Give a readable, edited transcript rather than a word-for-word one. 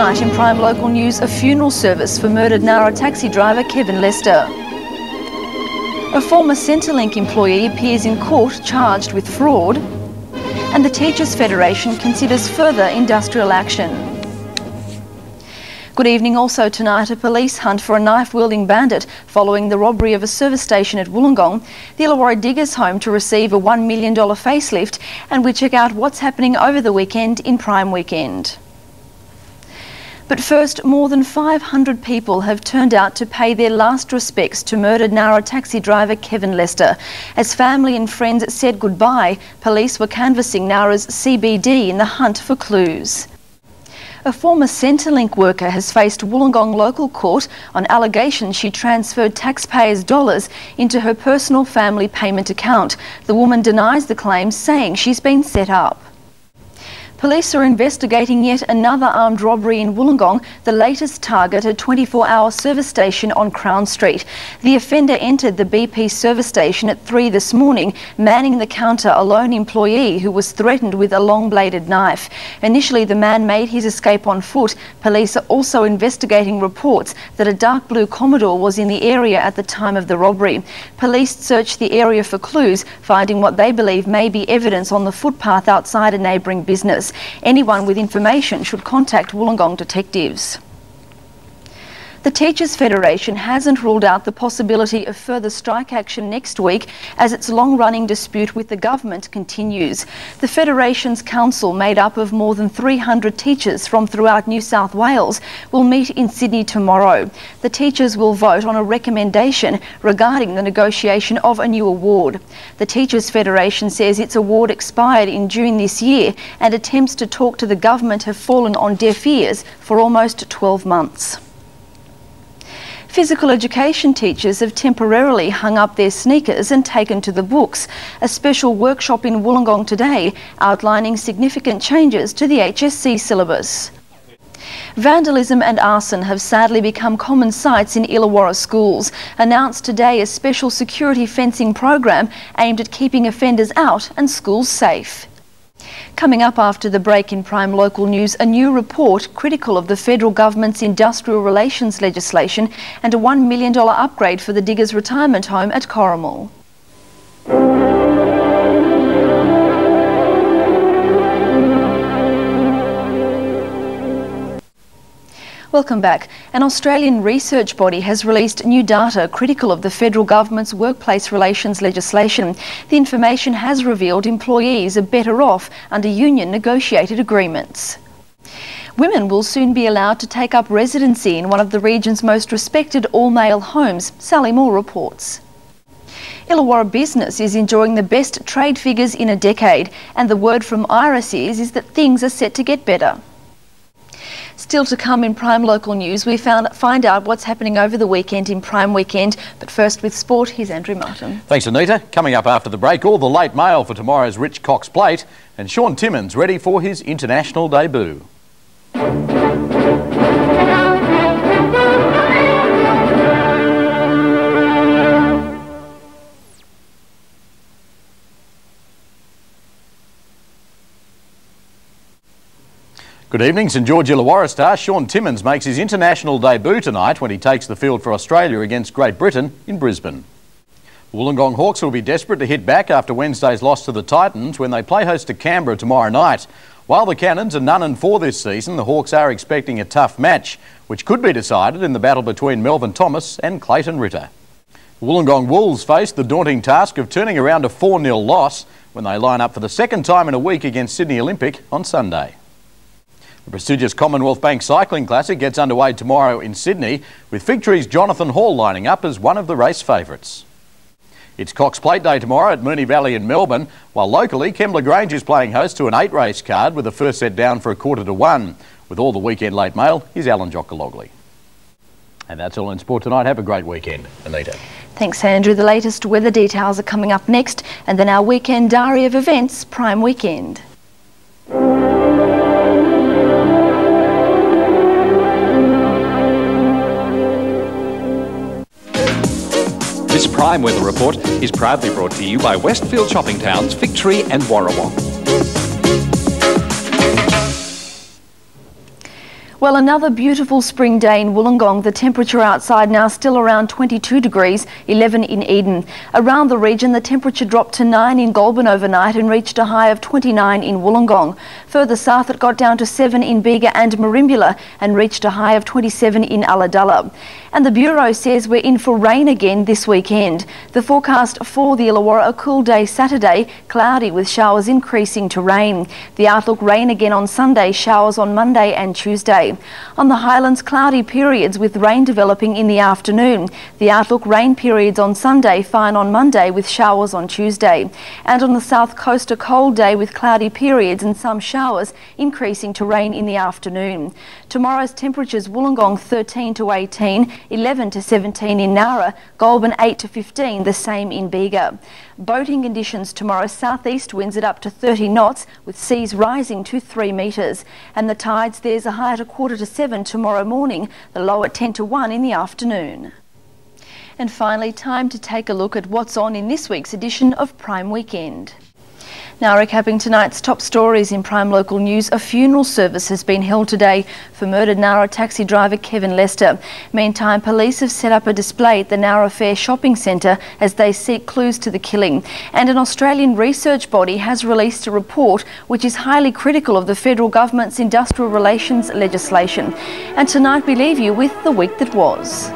Tonight in Prime Local News, a funeral service for murdered Nara taxi driver Kevin Lester. A former Centrelink employee appears in court charged with fraud. And the Teachers Federation considers further industrial action. Good evening. Also tonight, a police hunt for a knife-wielding bandit following the robbery of a service station at Wollongong. The Illawarra Diggers home to receive a $1 million facelift, and we check out what's happening over the weekend in Prime Weekend. But first, more than 500 people have turned out to pay their last respects to murdered Nara taxi driver Kevin Lester. As family and friends said goodbye, police were canvassing Nara's CBD in the hunt for clues. A former Centrelink worker has faced Wollongong local court on allegations she transferred taxpayers' dollars into her personal family payment account. The woman denies the claims, saying she's been set up. Police are investigating yet another armed robbery in Wollongong, the latest target a 24-hour service station on Crown Street. The offender entered the BP service station at 3 this morning, manning the counter a lone employee who was threatened with a long-bladed knife. Initially, the man made his escape on foot. Police are also investigating reports that a dark blue Commodore was in the area at the time of the robbery. Police searched the area for clues, finding what they believe may be evidence on the footpath outside a neighbouring business. Anyone with information should contact Wollongong detectives. The Teachers Federation hasn't ruled out the possibility of further strike action next week as its long-running dispute with the government continues. The Federation's council, made up of more than 300 teachers from throughout New South Wales, will meet in Sydney tomorrow. The teachers will vote on a recommendation regarding the negotiation of a new award. The Teachers Federation says its award expired in June this year, and attempts to talk to the government have fallen on deaf ears for almost 12 months. Physical education teachers have temporarily hung up their sneakers and taken to the books. A special workshop in Wollongong today outlining significant changes to the HSC syllabus. Vandalism and arson have sadly become common sights in Illawarra schools. Announced today a special security fencing program aimed at keeping offenders out and schools safe. Coming up after the break in Prime Local News, a new report critical of the federal government's industrial relations legislation and a $1 million upgrade for the Diggers retirement home at Corrimal. Welcome back. An Australian research body has released new data critical of the federal government's workplace relations legislation. The information has revealed employees are better off under union negotiated agreements. Women will soon be allowed to take up residency in one of the region's most respected all-male homes. Sally Moore reports. Illawarra business is enjoying the best trade figures in a decade, and the word from Iris is that things are set to get better. Still to come in Prime Local News, we find out what's happening over the weekend in Prime Weekend. But first with sport, here's Andrew Martin. Thanks, Anita. Coming up after the break, all the late mail for tomorrow's Rich Cox Plate, and Sean Timmins ready for his international debut. Good evening. St George Illawarra star Sean Timmins makes his international debut tonight when he takes the field for Australia against Great Britain in Brisbane. Wollongong Hawks will be desperate to hit back after Wednesday's loss to the Titans when they play host to Canberra tomorrow night. While the Cannons are none and 4 this season, the Hawks are expecting a tough match, which could be decided in the battle between Melvin Thomas and Clayton Ritter. Wollongong Wolves face the daunting task of turning around a 4-0 loss when they line up for the second time in a week against Sydney Olympic on Sunday. The prestigious Commonwealth Bank Cycling Classic gets underway tomorrow in Sydney, with Fig Tree's Jonathan Hall lining up as one of the race favourites. It's Cox Plate Day tomorrow at Moonee Valley in Melbourne, while locally Kembla Grange is playing host to an 8-race card with the first set down for 1:45. With all the weekend late mail, here's Alan Jockalogly. And that's all in sport tonight. Have a great weekend, Anita. Thanks, Andrew. The latest weather details are coming up next, and then our weekend diary of events, Prime Weekend. This Prime Weather Report is proudly brought to you by Westfield Shopping Towns, Fig Tree and Warrawong. Well, another beautiful spring day in Wollongong. The temperature outside now still around 22 degrees, 11 in Eden. Around the region, the temperature dropped to 9 in Goulburn overnight and reached a high of 29 in Wollongong. Further south, it got down to 7 in Bega and Merimbula and reached a high of 27 in Ulladulla. And the Bureau says we're in for rain again this weekend. The forecast for the Illawarra: a cool day Saturday, cloudy with showers increasing to rain. The outlook: rain again on Sunday, showers on Monday and Tuesday. On the Highlands, cloudy periods with rain developing in the afternoon. The outlook: rain periods on Sunday, fine on Monday with showers on Tuesday. And on the south coast, a cold day with cloudy periods and some showers, increasing to rain in the afternoon. Tomorrow's temperatures: Wollongong 13 to 18, 11 to 17 in Nara, Goulburn 8 to 15, the same in Bega. Boating conditions tomorrow: southeast winds at up to 30 knots with seas rising to 3 metres. And the tides: there's a high at 6:45 tomorrow morning, the low at 10 to 1 in the afternoon. And finally, time to take a look at what's on in this week's edition of Prime Weekend. Now, recapping tonight's top stories in Prime Local News: a funeral service has been held today for murdered Nara taxi driver Kevin Lester. Meantime, police have set up a display at the Nara Fair shopping centre as they seek clues to the killing. And an Australian research body has released a report which is highly critical of the federal government's industrial relations legislation. And tonight we leave you with the week that was.